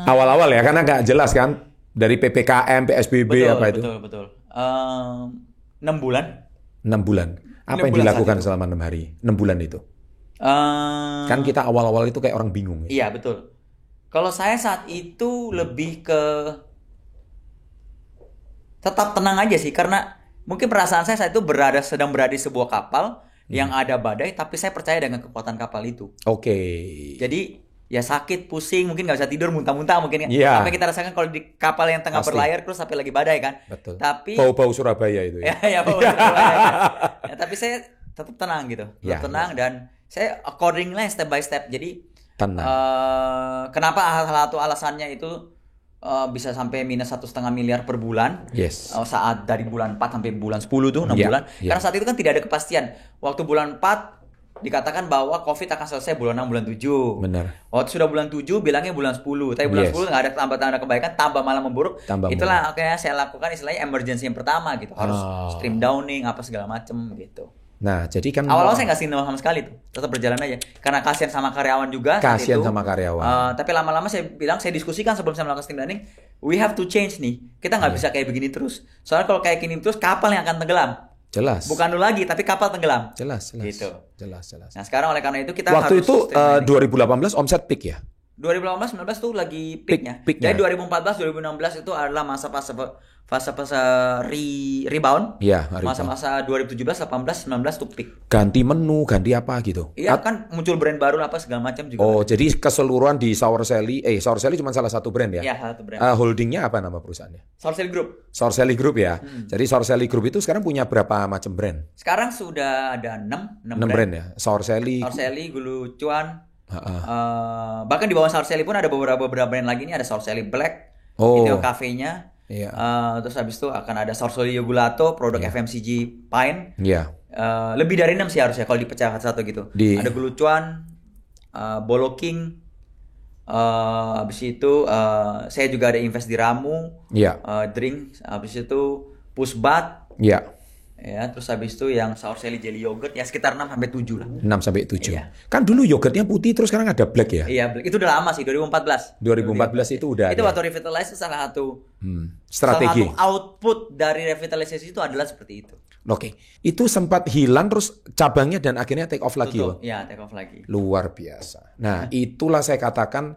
Awal-awal ya, karena nggak jelas kan. Dari PPKM, PSBB Betul, apa itu? betul. 6 bulan. 6 bulan. Apa 6 yang bulan dilakukan saat itu. selama 6 hari? 6 bulan itu. Kan kita awal-awal itu kayak orang bingung ya. Iya betul. Kalau saya saat itu lebih ke tetap tenang aja sih, karena mungkin perasaan saya saat itu sedang berada di sebuah kapal yang ada badai, tapi saya percaya dengan kekuatan kapal itu. Oke. Jadi ya sakit, pusing, mungkin nggak bisa tidur, muntah-muntah mungkin. Iya. Apa yang kita rasakan kalau di kapal yang tengah Pasti. berlayar terus sampai lagi badai kan. Betul. Tapi Bau-bau Surabaya itu ya. ya bawa berlayar kan. Ya, tapi saya tetap tenang gitu, Ya, tetap tenang dan saya accordingly step by step. Jadi Tenang. kenapa salah satu alasannya itu bisa sampai minus 1,5 miliar per bulan. Yes. Saat dari bulan 4 sampai bulan 10 tuh 6 Iya, bulan. iya. Karena saat itu kan tidak ada kepastian. Waktu bulan 4 dikatakan bahwa COVID akan selesai bulan 6 bulan 7. Benar. Waktu sudah bulan 7 bilangnya bulan 10. Tapi bulan Yes. 10 nggak ada tanda kebaikan, tambah malah memburuk. Tambah Itulah akhirnya saya lakukan istilahnya emergency yang pertama gitu. Harus Oh. stream downing apa segala macem gitu. Nah, jadi kan Awal-awal saya nggak signal sama sekali tuh, tetap berjalan aja. Karena kasihan sama karyawan juga. saat Kasihan itu. sama karyawan. Tapi lama-lama saya bilang, saya diskusikan sebelum saya melakukan stream running, we have to change nih. Kita nggak bisa kayak begini terus. Soalnya kalau kayak gini terus, kapal yang akan tenggelam. jelas. Bukan lu lagi, tapi kapal tenggelam. Jelas. Gitu. Jelas. Nah sekarang oleh karena itu kita Waktu harus itu stream running. 2018 omset peak ya? 2018-19 tuh lagi peaknya. Peaknya. Jadi 2014-2016 itu adalah masa-masa rebound. Iya, Masa-masa 2017-18-19 tuh peak. ganti menu, ganti apa gitu. Iya kan muncul brand baru apa segala macam juga. Oh, jadi keseluruhan di Sour Sally cuma salah satu brand ya? Iya, satu brand. Holdingnya apa nama perusahaannya? Sourcell Group. Sour Sally Group ya. Jadi Sour Sally Group itu sekarang punya berapa macam brand? Sekarang sudah ada 6 6 brand ya. Sour Sally. Sourcelli, Gulu Cuan. Bahkan di bawah Sourcelli pun ada beberapa brand lagi nih, ada Sourcelli Black. Oh. Itu kafenya. Iya. Terus habis itu akan ada Sourcelli Yogurato, produk FMCG Pine. Iya. Lebih dari 6 sih harusnya kalau dipecah satu gitu. Ada Gulu Cuan, Bolo King. Habis itu saya juga ada invest di Ramu. Iya. Drink. Habis itu Pusbat. Iya. Ya, terus habis itu yang sour jelly yogurt ya sekitar 6 sampai 7 lah. 6 sampai 7. Iya. Kan dulu yogurtnya putih terus sekarang ada black ya? Iya, itu udah lama sih, 2014. 2014 itu udah itu ada. waktu Revitalize itu salah satu Strategi. Salah satu output dari revitalisasi itu adalah seperti itu. Oke. Itu sempat hilang terus cabangnya dan akhirnya take off lagi. Tutup. Ya, take off lagi. Luar biasa. Nah, itulah saya katakan.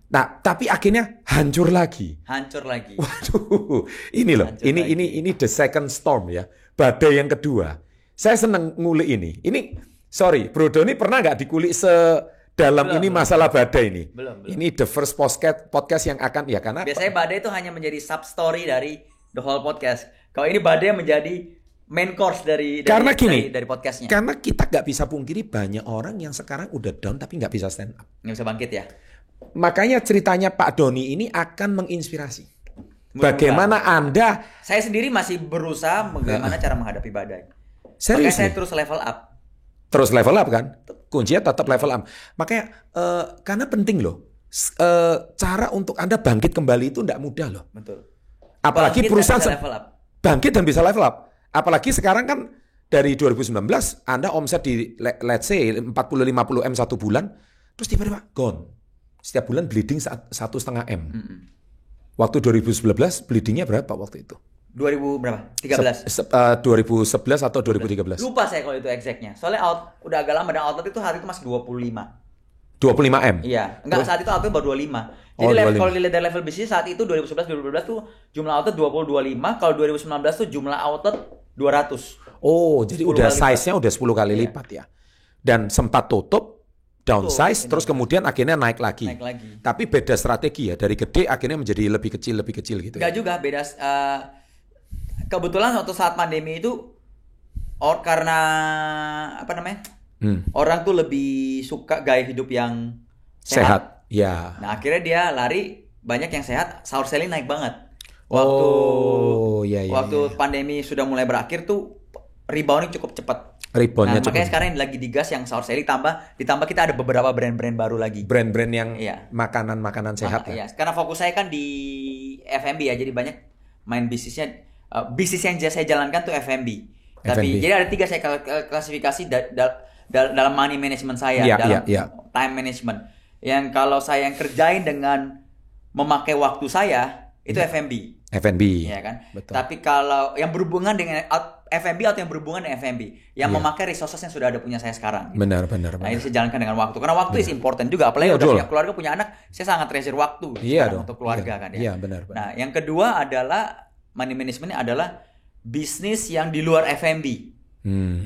Nah, tapi akhirnya hancur lagi. Hancur lagi. Waduh, ini loh, Hancur ini the second storm ya, badai yang kedua. Saya seneng ngulik ini. Sorry, Bro Doni pernah nggak dikulik sedalam ini masalah badai ini? Belum. Ini the first podcast yang akan ya karena Biasanya badai itu hanya menjadi sub story dari the whole podcast. Kalau ini badai menjadi main course dari karena gini, dari podcastnya. karena kita nggak bisa pungkiri banyak orang yang sekarang udah down tapi nggak bisa stand up. Nggak bisa bangkit ya. Makanya ceritanya Pak Doni ini akan menginspirasi. Bagaimana Anda Saya sendiri masih berusaha bagaimana cara menghadapi badai. serius Makanya saya nih? terus level up. Terus level up kan? Kuncinya tetap level up. Makanya karena penting loh. Cara untuk Anda bangkit kembali itu tidak mudah loh. Betul. Apalagi Bangkit perusahaan dan bisa level up. bangkit dan bisa level up. Apalagi sekarang kan dari 2019 Anda omset di let's say 40-50 M satu bulan, terus tiba-tiba gone. Setiap bulan bleeding 1,5 M. Waktu 2019 bleedingnya berapa waktu itu? 2000 berapa? 13. 2011 atau 2013? Lupa saya kalau itu exactnya. Soalnya udah agak lama dan outlet itu hari itu masih 25. 25 M? Iya, enggak saat itu outlet baru 25. Jadi Oh, 25. kalau dilihat dari level bisnis saat itu 2011 2012 tuh jumlah outlet 20-25, kalau 2019 tuh jumlah outlet 200. Oh, jadi 10 udah kali size-nya udah 10 kali Iya. lipat ya. Dan sempat tutup, downsize, Tutup, terus kemudian akhirnya naik lagi. Naik lagi. Tapi beda strategi ya, dari gede akhirnya menjadi lebih kecil gitu. Enggak Ya. juga beda kebetulan waktu saat pandemi itu karena apa namanya? Orang tuh lebih suka gaya hidup yang sehat. Ya. Nah, akhirnya dia lari, banyak yang sehat, sour selling naik banget. Waktu pandemi sudah mulai berakhir tuh rebounding cukup cepat. Reboundnya Nah, makanya sekarang lagi digas yang sour selling ditambah kita ada beberapa brand-brand baru lagi. Brand-brand yang Iya. makanan sehat ya. Iya, karena fokus saya kan di F&B ya, jadi banyak main bisnisnya. Bisnis yang saya jalankan tuh F&B. Tapi F&B. jadi ada 3 saya klasifikasi dalam money management saya, Iya, dalam iya. time management. Yang kalau saya yang kerjain dengan memakai waktu saya itu F&B. F&B. Ya kan? Betul. Tapi kalau yang berhubungan dengan F&B atau yang berhubungan dengan F&B, yang memakai resources yang sudah ada punya saya sekarang. Benar. Nah, ini saya jalankan dengan waktu. Karena waktu is important juga. Apalagi Iya, udah betul. punya keluarga, punya anak, saya sangat treasure waktu Iya sekarang dong. untuk keluarga Iya. kan ya. Iya, benar. Nah, yang kedua adalah money management adalah bisnis yang di luar F&B.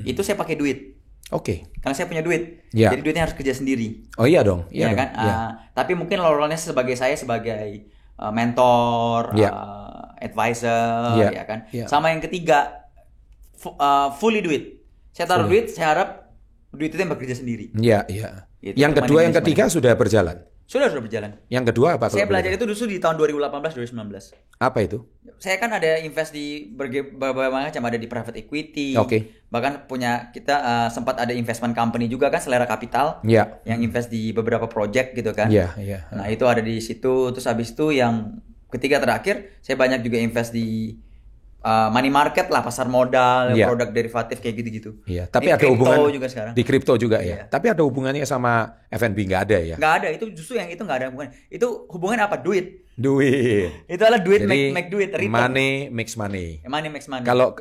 Itu saya pakai duit. Oke. Karena saya punya duit. Iya. Jadi duitnya harus kerja sendiri. Oh iya dong. Ya Iya kan? dong. Iya. Tapi mungkin role-nya sebagai mentor, Iya. advisor, Iya. ya kan. Iya. Sama yang ketiga, fully duit. Saya taruh duit, saya harap duit itu yang bekerja sendiri. Iya. Gitu. Yang kedua, Money yang ketiga sudah berjalan. Sudah berjalan. Yang kedua apa? Saya kalau belajar boleh itu justru di tahun 2018-2019. tahu? Apa itu? Saya kan ada invest di berbagai macam, ada di private equity. Oke. Bahkan kita sempat ada investment company juga kan, Selera Capital. Iya. Yang invest di beberapa project gitu kan. Iya. Nah, itu ada di situ. Terus habis itu yang ketiga terakhir, saya banyak juga invest di money market lah, pasar modal, Iya. produk derivatif kayak gitu-gitu. Iya, tapi Di ada crypto hubungan juga sekarang. di kripto juga Iya. ya. Tapi ada hubungannya sama F&B nggak ada ya? Nggak ada, itu justru yang itu nggak ada hubungan. Itu hubungan apa? Duit. Duit. Itu adalah duit Jadi make duit, return. money makes money. Money makes money. Kalau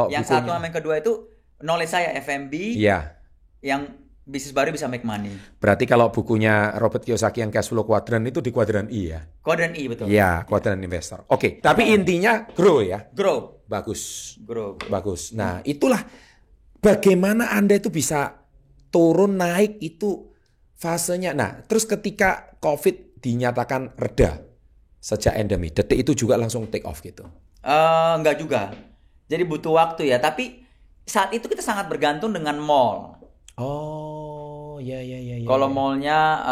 yang bukunya- satu sama yang kedua itu knowledge saya F&B, Iya. yang bisnis baru bisa make money. Berarti kalau bukunya Robert Kiyosaki yang cash flow quadrant itu di kuadran I ya? Quadrant I betul. Iya, kuadran investor. Oke, tapi intinya grow ya. Grow. Bagus. Grow. Bagus. Nah, itulah bagaimana Anda itu bisa turun naik itu fasenya. Nah, terus ketika COVID dinyatakan reda sejak endemi, detik itu juga langsung take off gitu. Enggak juga. Jadi butuh waktu ya, tapi saat itu kita sangat bergantung dengan mall. Oh, ya. Kalau mallnya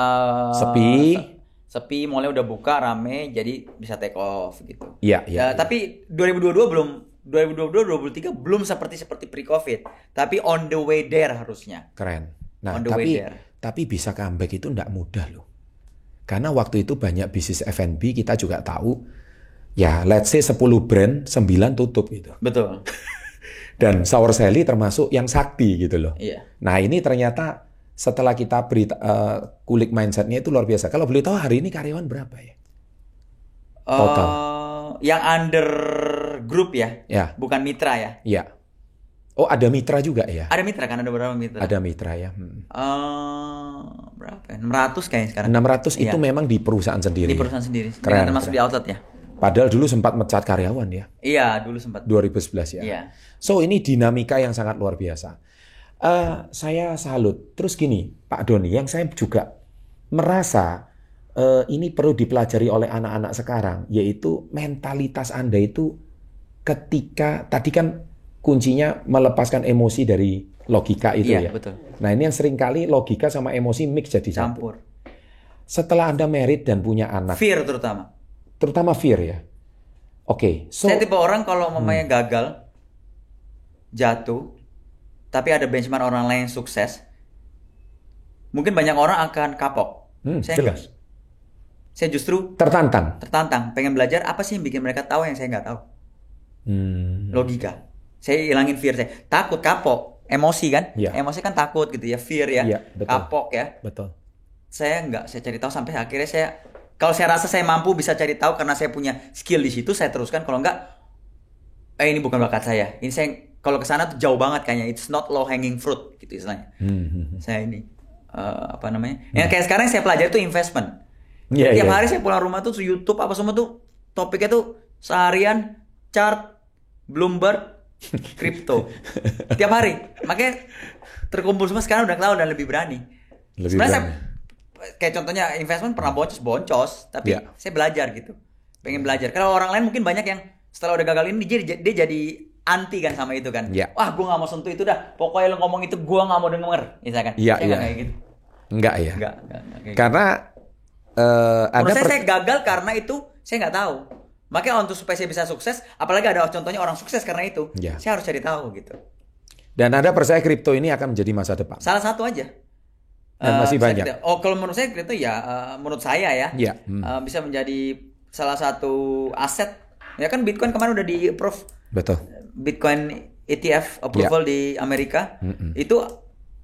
sepi, mallnya udah buka rame, jadi bisa take off gitu. Iya. Tapi 2023 belum seperti pre-COVID, tapi on the way there harusnya. Keren. Nah, On the way there. tapi bisa comeback itu enggak mudah loh. Karena waktu itu banyak bisnis F&B kita juga tahu. Ya, let's say 10 brand, 9 tutup gitu. Betul. Dan Saur Sally termasuk yang sakti gitu loh. Iya. Nah ini ternyata setelah kita kulik mindsetnya itu luar biasa. Kalau boleh tahu hari ini karyawan berapa ya? Total. Yang under group ya? Ya. Bukan mitra ya? Iya. Oh ada mitra juga ya? Ada mitra kan? Ada berapa mitra? Ada mitra ya. Berapa ya? 600 kayaknya sekarang. 600 itu Iya. memang di perusahaan sendiri. Di perusahaan sendiri. Keren, Termasuk keren. di outlet ya? Padahal dulu sempat mecat karyawan ya. Iya, dulu sempat. 2011 ya. Iya. So ini dinamika yang sangat luar biasa. Saya salut. Terus gini, Pak Doni, yang saya juga merasa ini perlu dipelajari oleh anak-anak sekarang, yaitu mentalitas Anda itu ketika tadi kan kuncinya melepaskan emosi dari logika itu Iya, ya. betul. Nah ini yang seringkali logika sama emosi mix jadi satu. Campur. Setelah Anda married dan punya anak, Fear terutama fear ya. Oke, so saya tipe orang kalau mamanya gagal, jatuh, tapi ada benchmark orang lain yang sukses, mungkin banyak orang akan kapok. Saya jelas. enggak. Saya justru Tertantang. pengen belajar apa sih yang bikin mereka tahu yang saya nggak tahu. Logika. Saya hilangin fear saya. Takut, kapok, emosi kan? Iya. Emosi kan takut gitu ya, fear ya, Iya, betul. kapok ya. Betul. Saya cari tahu sampai akhirnya kalau saya rasa saya mampu bisa cari tahu karena saya punya skill di situ, saya teruskan. Kalau enggak, ini bukan bakat saya. Ini saya kalau ke sana tuh jauh banget kayaknya. It's not low hanging fruit gitu istilahnya. Saya ini apa namanya? Yang kayak sekarang saya pelajari itu investment. Iya, Tiap iya. hari saya pulang rumah tuh YouTube apa semua tuh topiknya tuh seharian chart, Bloomberg, kripto. Tiap hari. Makanya terkumpul semua sekarang udah tahu dan lebih berani. Lebih Sebenarnya berani. kayak contohnya investment pernah boncos, tapi Iya. saya belajar gitu. Pengen belajar. Kalau orang lain mungkin banyak yang setelah udah gagal ini dia jadi anti kan sama itu kan. Iya. Wah, gue nggak mau sentuh itu dah. Pokoknya lo ngomong itu gue nggak mau denger. Misalkan. Iya, Saya iya. nggak kayak gitu. Enggak ya. Enggak kayak gitu. Karena ada Menurut saya gagal karena itu saya nggak tahu. Makanya untuk supaya saya bisa sukses, apalagi ada contohnya orang sukses karena itu, Ya. saya harus cari tahu gitu. dan Anda percaya kripto ini akan menjadi masa depan. Salah satu aja. Dan masih Bisa banyak. kalau menurut saya kripto ya, menurut saya ya, Iya. bisa menjadi salah satu aset. Ya kan Bitcoin kemarin udah di approve, Betul. Bitcoin ETF approval di Amerika, itu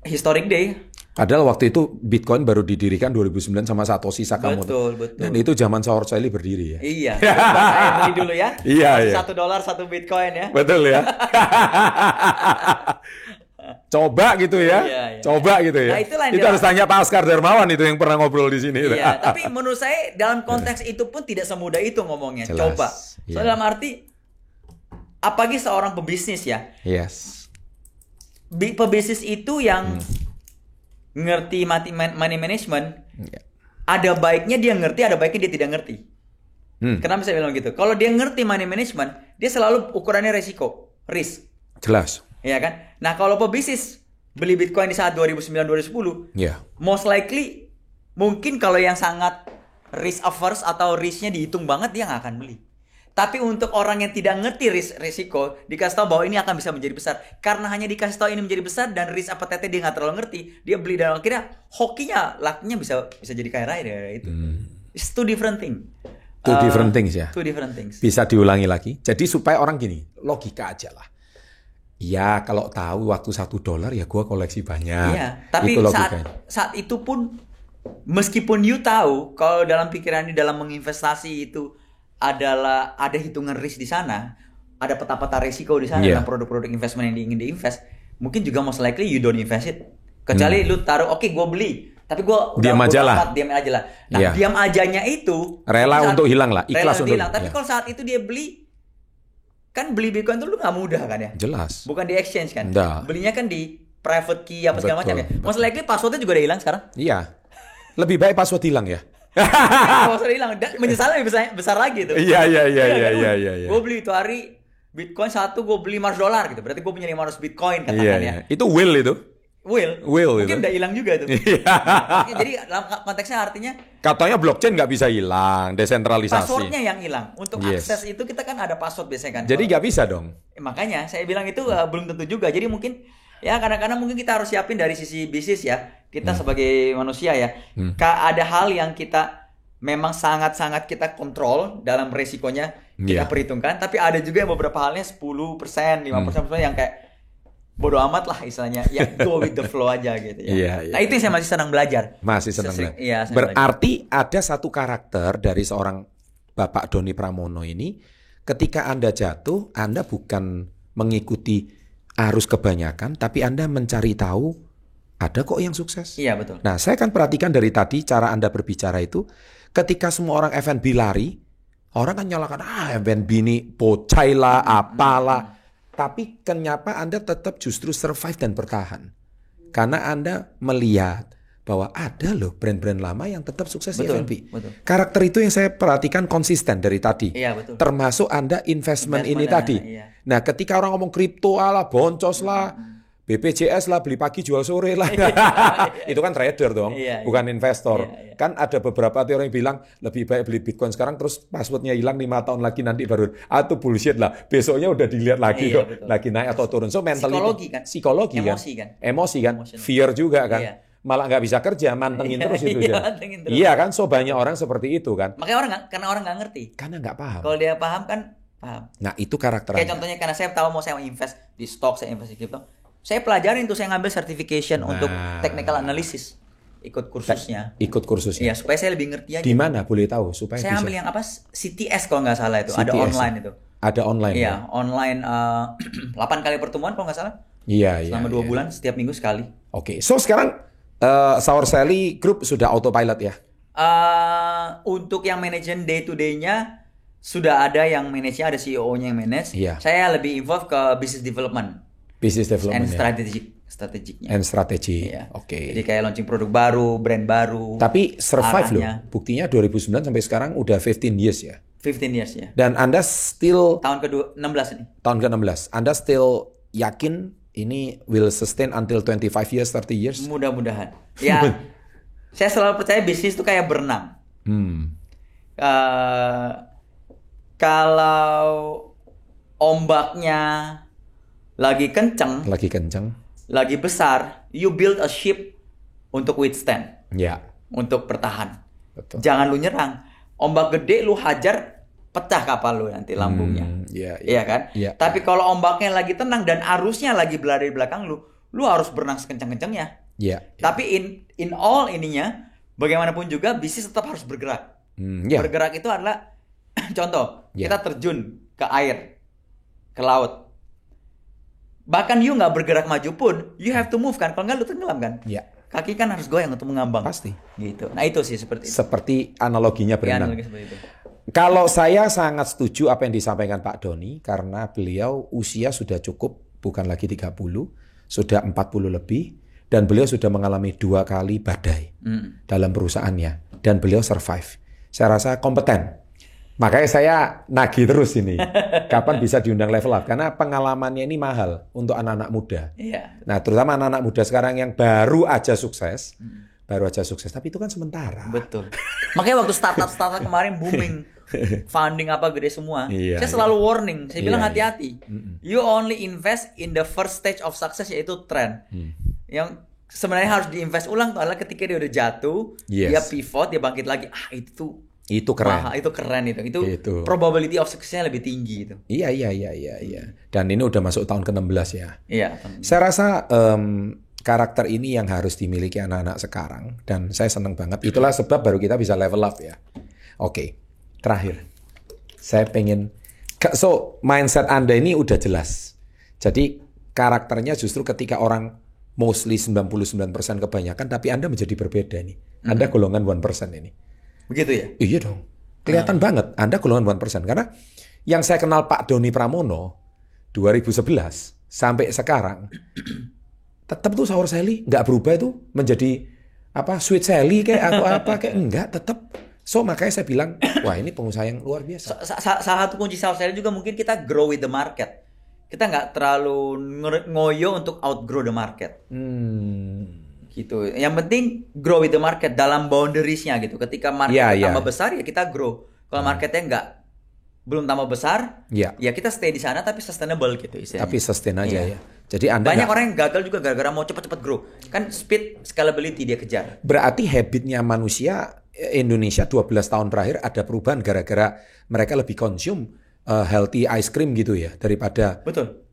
historic day. Padahal waktu itu Bitcoin baru didirikan 2009 sama Satoshi Sakamoto. Betul. Dan itu zaman Saur Sally berdiri ya. Iya, saya beli dulu ya. Iya, iya. $1 1 Bitcoin ya. Betul ya. Coba gitu ya. Iya, iya. Coba gitu ya. Nah, itulah yang itu harus tanya Pak Askar Darmawan itu yang pernah ngobrol di sini. Iya, tapi menurut saya dalam konteks itu pun tidak semudah itu ngomongnya. Jelas, Coba. iya. Dalam arti apalagi seorang pebisnis ya. Yes. Pebisnis itu yang ngerti money management, Iya. ada baiknya dia ngerti, ada baiknya dia tidak ngerti. Kenapa saya bilang gitu? Kalau dia ngerti money management, dia selalu ukurannya resiko, risk. Jelas. Iya kan? Nah, kalau pebisnis beli Bitcoin di saat 2009-2010, Iya. most likely mungkin kalau yang sangat risk averse atau risknya dihitung banget dia nggak akan beli. Tapi untuk orang yang tidak ngerti risiko, dikasih tahu bahwa ini akan bisa menjadi besar. Karena hanya dikasih tahu ini menjadi besar dan risk appetite dia nggak terlalu ngerti, dia beli dan akhirnya hokinya, lakinya bisa jadi kaya raya dari itu. It's two different thing. Two different things ya. Two different things. Bisa diulangi lagi. Jadi supaya orang gini, logika aja lah. Ya kalau tahu waktu $1 ya gua koleksi banyak. Iya, tapi itu logikanya. saat itu pun meskipun you tahu kalau dalam pikiran di dalam menginvestasi itu adalah ada hitungan risk di sana, ada peta-peta risiko di sana Iya. dalam produk-produk investment yang ingin diinvest, mungkin juga most likely you don't invest it. Kecuali lu taruh, oke, gue beli, tapi gue Diam aja lah. diam aja lah. Nah, Iya. diam ajanya itu Rela saat- untuk hilang lah, ikhlas rela untuk hilang. Tapi ya. kalau saat itu dia beli, kan beli Bitcoin itu lu nggak mudah kan ya? Jelas. Bukan di exchange kan? Nggak. Belinya kan di private key apa segala Betul, macam ya. betul. Most likely passwordnya juga udah hilang sekarang. Iya. Lebih baik password hilang ya. Passwordnya hilang. Dan menyesalnya lebih besar lagi tuh. Iya. Gue beli itu hari Bitcoin satu, gue beli $5 gitu. Berarti gue punya 500 Bitcoin Iya, katakan iya. ya. Itu will itu. Will itu. mungkin udah hilang juga tuh. Iya. Jadi dalam konteksnya artinya Katanya blockchain nggak bisa hilang, desentralisasi. passwordnya yang hilang. Untuk Yes. akses itu kita kan ada password biasanya kan. Jadi nggak bisa dong. Makanya saya bilang itu belum tentu juga. Jadi mungkin ya kadang-kadang mungkin kita harus siapin dari sisi bisnis ya. Kita sebagai manusia ya. Ada hal yang kita memang sangat-sangat kita kontrol dalam resikonya kita Iya. perhitungkan. Tapi ada juga yang beberapa halnya 10%, 5% yang kayak bodo amat lah istilahnya, ya go with the flow aja gitu ya. Nah itu yang saya masih senang belajar. Masih senang belajar. Iya, berarti ada satu karakter dari seorang Bapak Doni Pramono ini, ketika Anda jatuh, Anda bukan mengikuti arus kebanyakan, tapi Anda mencari tahu ada kok yang sukses. Iya betul. Nah saya kan perhatikan dari tadi cara Anda berbicara itu, ketika semua orang F&B lari, orang kan nyalakan F&B ini bocai lah, apalah. Tapi kenapa Anda tetap justru survive dan bertahan? Karena Anda melihat bahwa ada loh brand-brand lama yang tetap sukses di F&B. Betul. Karakter itu yang saya perhatikan konsisten dari tadi. Iya, betul. Termasuk Anda investment ini tadi. Iya. Nah ketika orang ngomong kripto lah, boncos lah, BPJS lah, beli pagi jual sore lah. Itu kan trader dong, bukan investor. Kan ada beberapa teori yang bilang lebih baik beli Bitcoin sekarang terus passwordnya hilang 5 tahun lagi nanti baru. Itu bullshit lah. Besoknya udah dilihat lagi kok, lagi naik atau turun. So mentality, psikologi kan, emosi kan, fear juga kan. Malah nggak bisa kerja, mantengin terus itu ya. Iya kan, so banyak orang seperti itu kan. Makanya karena orang nggak ngerti. Karena nggak paham. Kalau dia paham kan paham. Nah itu karakter. Kayak contohnya karena saya tahu saya mau invest di stok, saya invest di kripto. Saya pelajarin tuh, saya ngambil certification untuk technical analysis. Ikut kursusnya. Iya, supaya saya lebih ngerti aja. Di mana boleh tahu supaya saya bisa. ambil yang apa? CTS kalau nggak salah itu. CTS, ada online itu. Ada online. Iya, online 8 kali pertemuan kalau nggak salah. Iya, selama 2 bulan, setiap minggu sekali. Oke. So sekarang Sour Sally Group sudah autopilot ya? Untuk yang manajemen day to day-nya sudah ada yang manage-nya, ada CEO-nya yang manage. Iya. Saya lebih involved ke business development. And And strategiknya. And strategy. Iya. Oke. Jadi kayak launching produk baru, brand baru. Tapi survive arahnya. loh. Buktinya 2009 sampai sekarang udah 15 years ya. 15 years ya. Dan Anda still tahun ke-16 ini. Tahun ke-16. Anda still yakin ini will sustain until 25 years, 30 years? Mudah-mudahan. Ya. Saya selalu percaya bisnis itu kayak berenang. Kalau ombaknya lagi kenceng, lagi besar, you build a ship untuk withstand, untuk bertahan. Betul. Jangan lu nyerang. Ombak gede lu hajar, pecah kapal lu nanti lambungnya. Iya kan? Tapi kalau ombaknya lagi tenang dan arusnya lagi berada di belakang lu harus berenang sekencang-kencangnya. Tapi in all ininya, bagaimanapun juga bisnis tetap harus bergerak. Bergerak itu adalah contoh, kita terjun ke air, ke laut. Bahkan you nggak bergerak maju pun, you have to move kan. Kalau nggak lu tenggelam kan. Kaki kan harus goyang untuk mengambang. Pasti. Gitu. Nah itu sih seperti itu. Seperti analoginya berenang. Seperti itu. Kalau saya sangat setuju apa yang disampaikan Pak Doni, karena beliau usia sudah cukup, bukan lagi 30, sudah 40 lebih, dan beliau sudah mengalami 2 kali badai dalam perusahaannya, dan beliau survive. Saya rasa kompeten. Makanya saya nagih terus ini. Kapan bisa diundang Level Up? Karena pengalamannya ini mahal untuk anak-anak muda. Nah, terutama anak-anak muda sekarang yang baru aja sukses. Tapi itu kan sementara. Betul. Makanya waktu startup kemarin booming. Funding apa gede semua. Saya selalu warning. Saya bilang hati-hati. You only invest in the first stage of success, yaitu trend. Yang sebenarnya harus diinvest ulang tuh adalah ketika dia udah jatuh, dia pivot, dia bangkit lagi. Itu keren. Itu keren itu. Probability of success-nya lebih tinggi itu. Iya. Dan ini udah masuk tahun ke-16 ya. Iya. Saya rasa karakter ini yang harus dimiliki anak-anak sekarang, dan saya senang banget. Itulah sebab baru kita bisa level up ya. Oke. Terakhir. Saya pengen mindset Anda ini udah jelas. Jadi karakternya justru ketika orang mostly 99% kebanyakan, tapi Anda menjadi berbeda nih. Anda golongan 1% ini. Begitu ya? Iya dong. Kelihatan banget Anda golongan 1%. Karena yang saya kenal Pak Doni Pramono 2011 sampai sekarang tetap tuh Sour Sally nggak berubah itu menjadi Sweet Sally kayak atau apa kayak enggak, tetap. So makanya saya bilang, wah ini pengusaha yang luar biasa. Salah satu kunci Sour Sally juga mungkin kita grow with the market. Kita nggak terlalu ngoyo untuk outgrow the market. Gitu. Yang penting grow with the market dalam boundariesnya gitu. Ketika market tambah besar ya kita grow. Kalau marketnya belum tambah besar, ya kita stay di sana tapi sustainable gitu istilahnya. Tapi sustain aja ya. Jadi Anda banyak orang yang gagal juga gara-gara mau cepat-cepat grow. Kan speed, scalability dia kejar. Berarti habitnya manusia Indonesia 12 tahun terakhir ada perubahan gara-gara mereka lebih consume healthy ice cream gitu ya daripada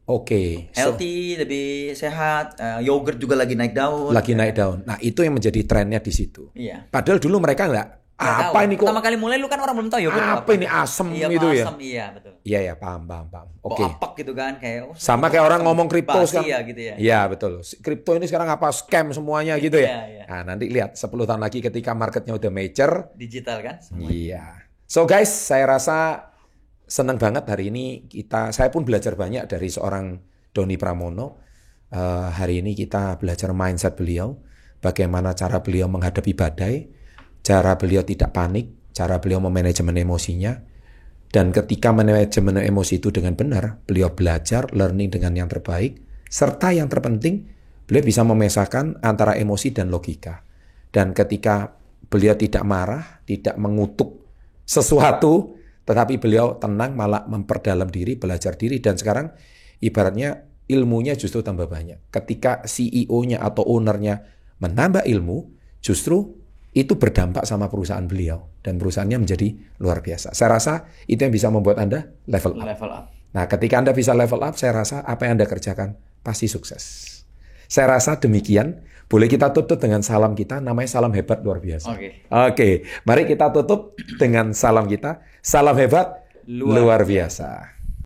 Oke. Healthy, lebih sehat. Yogurt juga lagi naik daun. Lagi naik daun. Nah, itu yang menjadi trennya di situ. Iya. Padahal dulu mereka apa ini kok? Pertama kali mulai lu kan orang belum tahu yogurt Apa ini asem iya, gitu ya? Asem, iya betul. Iya, paham. Oke. Apek gitu kan kayak. Sama kayak orang ngomong kripto sekarang. Ya, gitu ya. Iya, betul. Kripto ini sekarang apa scam semuanya gitu ya. Iya. Nah, nanti lihat 10 tahun lagi ketika marketnya udah mature. Digital kan? Iya. So guys, saya rasa senang banget hari ini saya pun belajar banyak dari seorang Doni Pramono. Hari ini kita belajar mindset beliau, bagaimana cara beliau menghadapi badai, cara beliau tidak panik, cara beliau memanajemen emosinya, dan ketika manajemen emosi itu dengan benar, beliau belajar learning dengan yang terbaik, serta yang terpenting, beliau bisa memisahkan antara emosi dan logika. Dan ketika beliau tidak marah, tidak mengutuk sesuatu, tetapi beliau tenang, malah memperdalam diri, belajar diri, dan sekarang ibaratnya ilmunya justru tambah banyak. Ketika CEO-nya atau owner-nya menambah ilmu, justru itu berdampak sama perusahaan beliau. Dan perusahaannya menjadi luar biasa. Saya rasa itu yang bisa membuat Anda level up. Nah, ketika Anda bisa level up, saya rasa apa yang Anda kerjakan pasti sukses. Saya rasa demikian. Boleh kita tutup dengan salam kita, namanya salam hebat luar biasa. Oke. Mari kita tutup dengan salam kita. Salam hebat luar biasa.